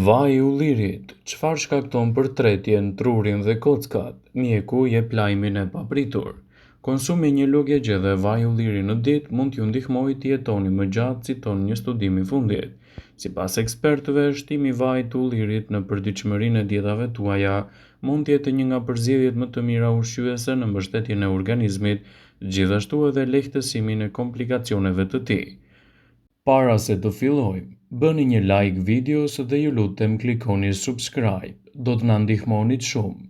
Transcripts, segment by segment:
Vaj i ullirit, çfarë shkakton përtretjen, trurin dhe kockat? Mjeku jep lajmin e papritur. Konsumi një lugje gjë vaj ulliri në ditë mund t'ju ndihmojë të jetoni më gjatë, citon një studim i fundit. Sipas ekspertëve, shtimi i vajit të ullirit në përditshmërinë e dietave tuaja mund të jetë një nga përzgjedhjet më të mira ushqyese në mbështetjen e organizmit, gjithashtu edhe lehtësimin e komplikacioneve të tij. Para se të fillojmë, bëni një like videos dhe ju lutem klikoni subscribe, do të na ndihmonit shumë.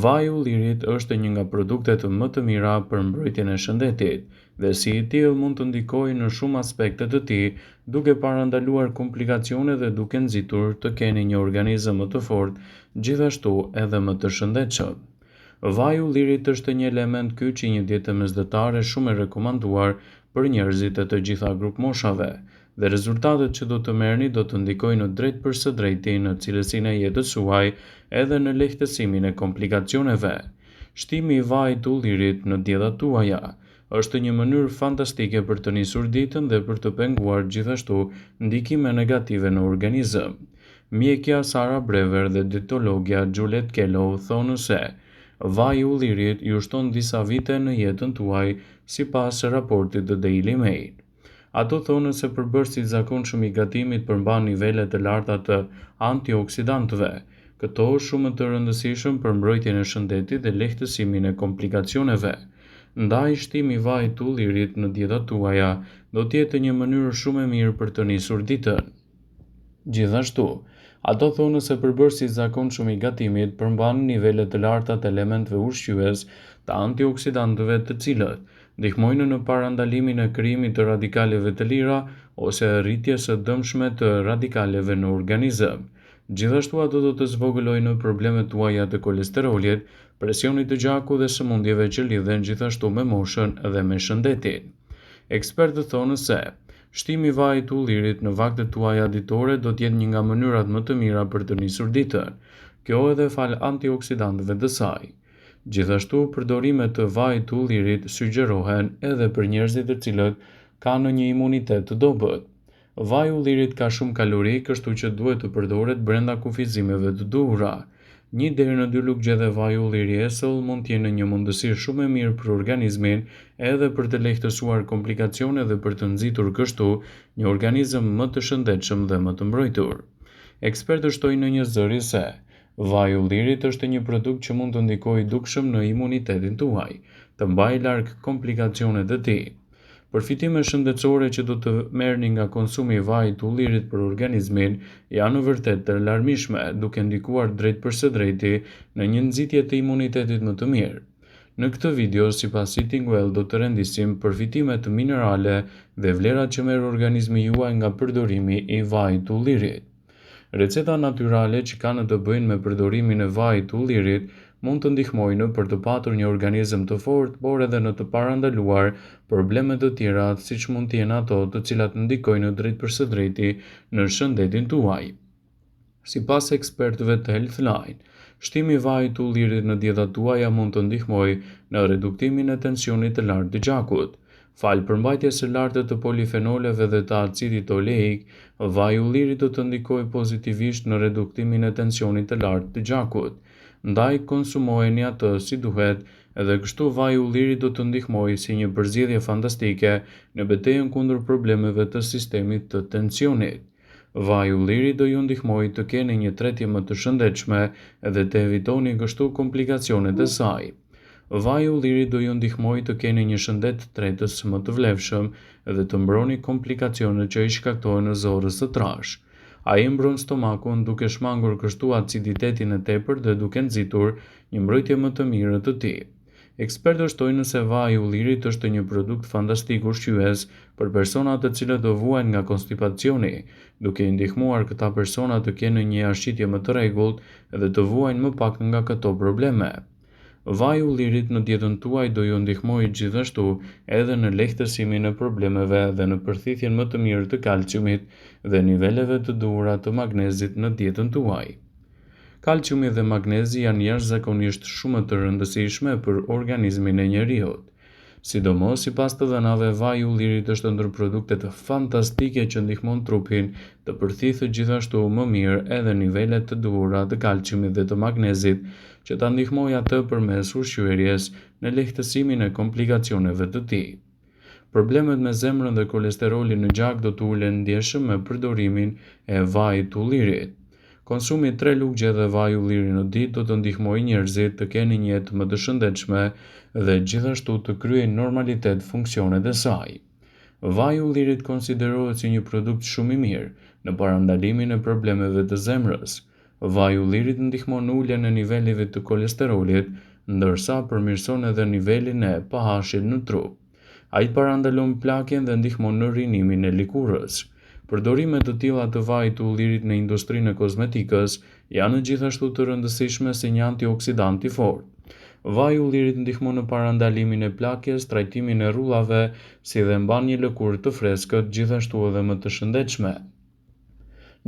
Vaji i ullirit është një nga produktet më të mira për mbrojtjen e shëndetit dhe si i tillë mund të ndikojë në shumë aspekte të tij, duke parandaluar komplikacione dhe duke nxitur të keni një organizëm më të fortë, gjithashtu edhe më të shëndetshëm. Vaji i ullirit është një element kyç i një diete mesdhetare shumë e rekomanduar për njerëzit e të gjitha grup moshave, dhe rezultatet që do të merrni do të ndikojnë drejt për së drejti në cilësinë e jetës suaj edhe në lehtësimin e komplikacioneve. Shtimi i vajit të ullirit në dietat tuaja është një mënyrë fantastike për të nisur ditën dhe për të penguar gjithashtu ndikime negative në organizëm. Mjekja Sara Brever dhe dietologja Juliet Kellogg thonë se vaji i ullirit ju shton disa vite në jetën tuaj, sipas raportit të Daily Mail. Ato thonë se përbërësit zakonshëm i gatimit përmban nivele të larta të antioksidantëve. Këto është shumë të rëndësishëm për mbrojtjen e shëndetit dhe lehtësimin e komplikacioneve. Ndaj shtimi i vajit të ullirit në dietat tuaja do të jetë një mënyrë shumë e mirë për të nisur ditën. Gjithashtu, ato thonë se përbërësit zakonshëm i gatimit përmban nivele të larta të elementeve ushqyes të antioksidantëve, të cilët ndihmojnë në parandalimin e krijimit të radikaleve të lira ose rritjes së dëmshme të radikaleve në organizëm. Gjithashtu ato do të zvogëlojnë problemet tuaja të kolesterolit, presionit të gjakut dhe sëmundjeve që lidhen gjithashtu me moshën dhe me shëndetin. Ekspertët thonë se shtimi i vajit të ullirit në vaktet tuaja ditore do të jetë një nga mënyrat më të mira për të nisur ditën, kjo edhe fal antioksidantëve të saj. Gjithashtu, përdorimet të vajit të ullirit sugjerohen edhe për njerëzit të cilët kanë një imunitet të dobët. Vaji i ullirit ka shumë kalori, kështu që duhet të përdoret brenda kufizimeve të duhura. 1 deri në 2 lugje vaj ulliri esëll mund të jenë një mundësi shumë e mirë për organizmin, edhe për të lehtësuar komplikacione dhe për të nxitur kështu një organizëm më të shëndetshëm dhe më të mbrojtur. Ekspertët shtojnë në një zëri se vaji i ullirit është një produkt që mund të ndikojë dukshëm në imunitetin tuaj, të mbajë larg komplikacionet e tij. Përfitimet shëndetësore që do të merrni nga konsumi i vajit të ullirit për organizmin janë vërtet të larmishme, duke ndikuar drejt për së drejti në një nxitje të imunitetit më të mirë. Në këtë video, sipas Eating Well, do të rendisim përfitimet minerale dhe vlerat që merr organizmi juaj nga përdorimi i vajit të ullirit. Receta natyrale që kanë të bëjnë me përdorimin e vajit të ullirit mund të ndihmojnë për të patur një organizëm të fortë, por edhe në të parandaluar probleme të tjera, siç mund të jenë ato të cilat ndikojnë drejt për së drejti në shëndetin tuaj. Sipas ekspertëve të Healthline, shtimi i vajit të ullirit në dietat tuaja mund të ndihmojë në reduktimin e tensionit të lartë të gjakut. Fal përmbajtjes së lartë të polifenoleve dhe të acidit oleik, vaji i ullirit do të ndikojë pozitivisht në reduktimin e tensionit të lartë të gjakut. Ndaj konsumojeni atë si duhet, edhe kështu vaji i ullirit do të ndihmojë si një përzgjedhje fantastike në betejën kundër problemeve të sistemit të tensionit. Vaji i ullirit do ju ndihmojë të keni një tretje më të shëndetshme edhe të evitoni kështu komplikacionet e saj. Vaji i ullirit do ju ndihmojë të keni një shëndet tretës më të vlefshëm dhe të mbroni komplikacionet që i shkaktojnë zorrës së trashë. Ai mbron stomakun duke shmangur kështu aciditetin e tepërt dhe duke nxitur një mbrojtje më të mirë të tij. Ekspertët shtojnë se vaji i ullirit është një produkt fantastik ushqyes për personat të cilët do vuajnë nga konstipacioni, duke i ndihmuar këta persona të kenë një jashtëqitje më të rregullt dhe të vuajnë më pak nga këto probleme. Vaji i ullirit në dietën tuaj do ju ndihmojë gjithashtu edhe në lehtësimin e problemeve dhe në përthithjen më të mirë të kalciumit dhe niveleve të duhura të magnezit në dietën tuaj. Kalciumi dhe magnezi janë jashtëzakonisht shumë të rëndësishme për organizmin e njeriut. Sidomos sipas të dhënave, vaji i ullirit është ndër produktet fantastike që ndihmon trupin të përthithë gjithashtu më mirë edhe nivelet të duhura të kalciumit dhe të magnezit, që ta ndihmojë atë përmes ushqyerjes në lehtësimin e komplikacioneve të tij. Problemet me zemrën dhe kolesterolin në gjak do të ulen ndjeshëm me përdorimin e vajit të ullirit. Konsumi 3 lugje dhe vaj ulliri në ditë do të ndihmojë njerëzit të kenë një jetë më të shëndetshme dhe gjithashtu të kryejnë normalitet funksionet e saj. Vaji i ullirit konsiderohet si një produkt shumë i mirë në parandalimin e problemeve të zemrës. Vaji i ullirit ndihmon në uljen e niveleve të kolesterolit, ndërsa përmirëson edhe nivelin e pH-it në trup. Ai parandalon plakjen dhe ndihmon në rrinimin e likurës. Përdorime të tilla të vajit të ullirit në industrinë e kozmetikës janë gjithashtu të rëndësishme si një antioksidant i fortë. Vaji i ullirit ndihmon në parandalimin e plakjes, trajtimin e rrullave, si dhe mban një lëkurë të freskët, gjithashtu edhe më të shëndetshme.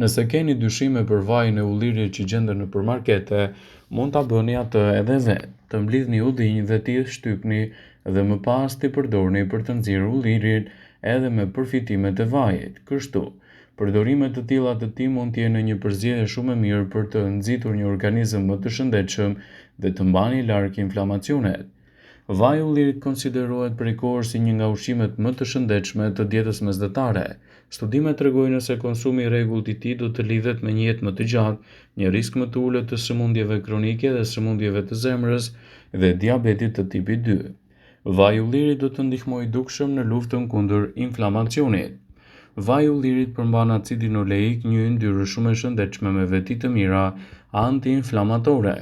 Nëse keni dyshime për vajin e ullirit që gjenden nëpër markete, mund ta bëni atë edhe vetë. Të mblidhni udhënjë dhe t'i shtypni dhe më pas t'i përdorni për të nxjerrë ullirin edhe me përfitimet e vajit. Kështu, përdorimet të tilla të tij mund të jenë një përzgjedhje shumë e mirë për të nxitur një organizëm më të shëndetshëm dhe të mbani larg inflamacionet. Vaji i ullirit konsiderohet prej kohësh si një nga ushqimet më të shëndetshme të dietës mesdhetare. Studimet tregojnë se konsumi i rregullt i tij do të lidhet me një jetë më të gjatë, një risk më të ulët të sëmundjeve kronike dhe sëmundjeve të zemrës dhe diabetit të tipit 2. Vaji i ullirit do të ndihmojë dukshëm në luftën kundër inflamacionit. Vaji i ullirit përmban acidin oleik, një yndyrë shumë e shëndetshme me veti të mira antiinflamatore.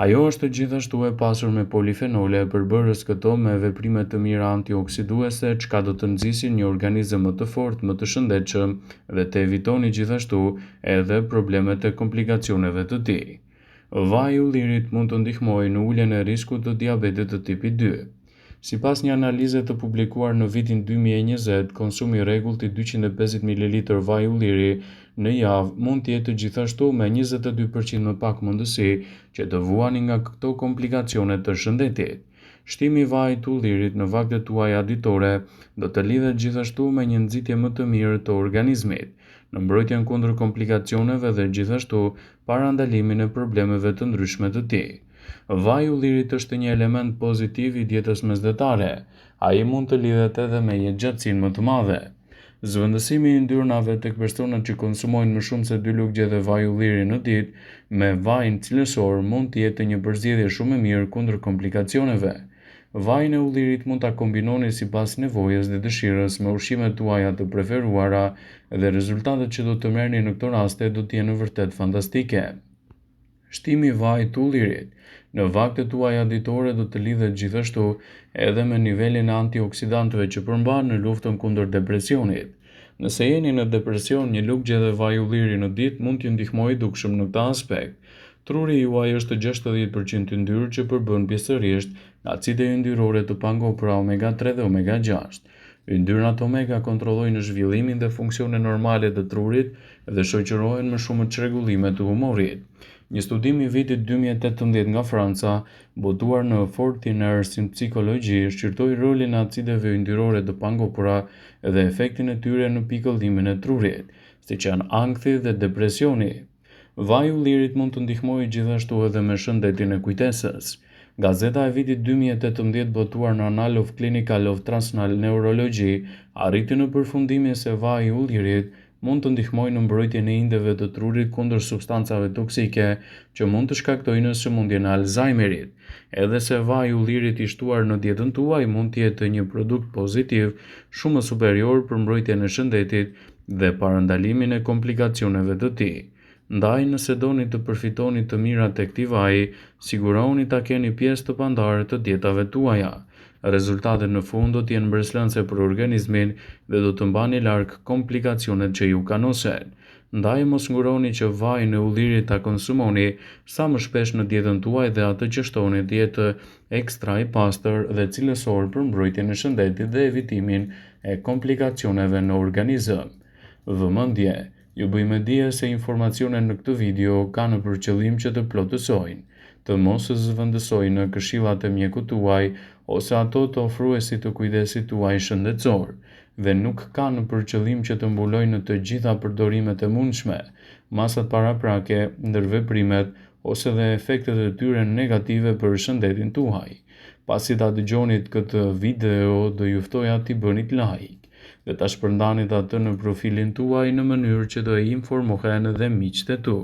Ajo është gjithashtu e pasur me polifenole, përbërës këto me veprime të mira antioksiduese, çka do të nxisin një organizëm më të fortë, më të shëndetshëm dhe të evitoni gjithashtu edhe problemet e komplikacioneve të tij. Vaji i ullirit mund të ndihmojë në uljen e riskut të diabetit të tipit 2. Sipas një analize të publikuar në vitin 2020, konsumi i rregullt i 250 ml vaj ulliri në javë mund të jetë gjithashtu me 22% më pak mundësi që të vuani nga këto komplikacione të shëndetit. Shtimi i vajit të ullirit në vaktet tuaja ditore do të lidhet gjithashtu me një nxitje më të mirë të organizmit, në mbrojtjen kundër komplikacioneve dhe gjithashtu parandalimin e problemeve të ndryshme të tij. Vaji i ullirit është një element pozitiv i dietës mesdhetare. Ai mund të lidhet edhe me jetëgjatësinë më të madhe. Zëvendësimi i yndyrnave tek personat që konsumojnë më shumë se 2 lugje dhe vaj ulliri në ditë me vajin cilësor mund të jetë një përzgjedhje shumë e mirë kundër komplikacioneve. Vajin e ullirit mund ta kombinoni sipas nevojës dhe dëshirës me ushqimet tuaja të preferuara dhe rezultatet që do të merrni në këto raste do të jenë vërtet fantastike. Shtimi i vajit të ullirit në vaktet tuaja ditore do të lidhet gjithashtu edhe me nivelin e antioksidantëve që përmban në luftën kundër depresionit. Nëse jeni në depresion, një lugje dhe vaj ulliri në ditë mund t'ju ndihmojë dukshëm në këtë aspekt. Truri juaj është 60% yndyrë që përbën pjesërisht nga acide yndyrore të pangopura omega 3 dhe omega 6. Yndyrnat omega kontrollojnë zhvillimin dhe funksionet normale të trurit dhe shoqërohen më shumë çrregullime të humorit. Një studim i vitit 2018 nga Franca, botuar në Fort Henners in psikologji, shqyrtoi rolin e acideve yndyrore të pangopura dhe efektin e tyre në pikëllimin e trurit, siç janë ankthi dhe depresioni. Vaji i ullirit mund të ndihmojë gjithashtu edhe me shëndetin e kujtesës. Gazeta e vitit 2018 botuar në Annals of Clinical of Translational Neurology arriti në përfundimin se vaji i ullirit mund të ndihmojë në mbrojtjen e indeve të trurit kundër substancave toksike që mund të shkaktojnë sëmundjen e Alzheimerit. Edhe se vaji i ullirit i shtuar në dietën tuaj mund të jetë një produkt pozitiv shumë superior për mbrojtjen e shëndetit dhe parandalimin e komplikacioneve të tij. Ndaj, nëse doni të përfitoni të mirat e këtij vaji, siguroni ta keni pjesë të pandarë të dietave tuaja. Rezultatet në fund do të jenë mbreslënse për organizmin dhe do të mbani larg komplikacionet që ju kanosen. Ndaj mos nguroni që vajin e ullirit ta konsumoni sa më shpesh në dietën tuaj dhe atë që shtoni të jetë ekstra i pastër dhe cilësor për mbrojtjen e shëndetit dhe evitimin e komplikacioneve në organizëm. Vëmendje, ju bëjmë dije se informacionet në këtë video kanë për qëllim që të plotësojnë, të mos zëvendësojnë në këshillat e mjekut tuaj ose ato të ofruesit të kujdesit tuaj shëndetësor, dhe nuk kanë për qëllim që të mbulojnë të gjitha përdorimet e mundshme, masat paraprake, ndërveprimet ose dhe efektet e tyre negative për shëndetin tuaj. Pasi ta dëgjonit këtë video, do ju ftoja t'i bënit like dhe ta shpërndanit atë në profilin tuaj në mënyrë që të informohen edhe miqtë e tu.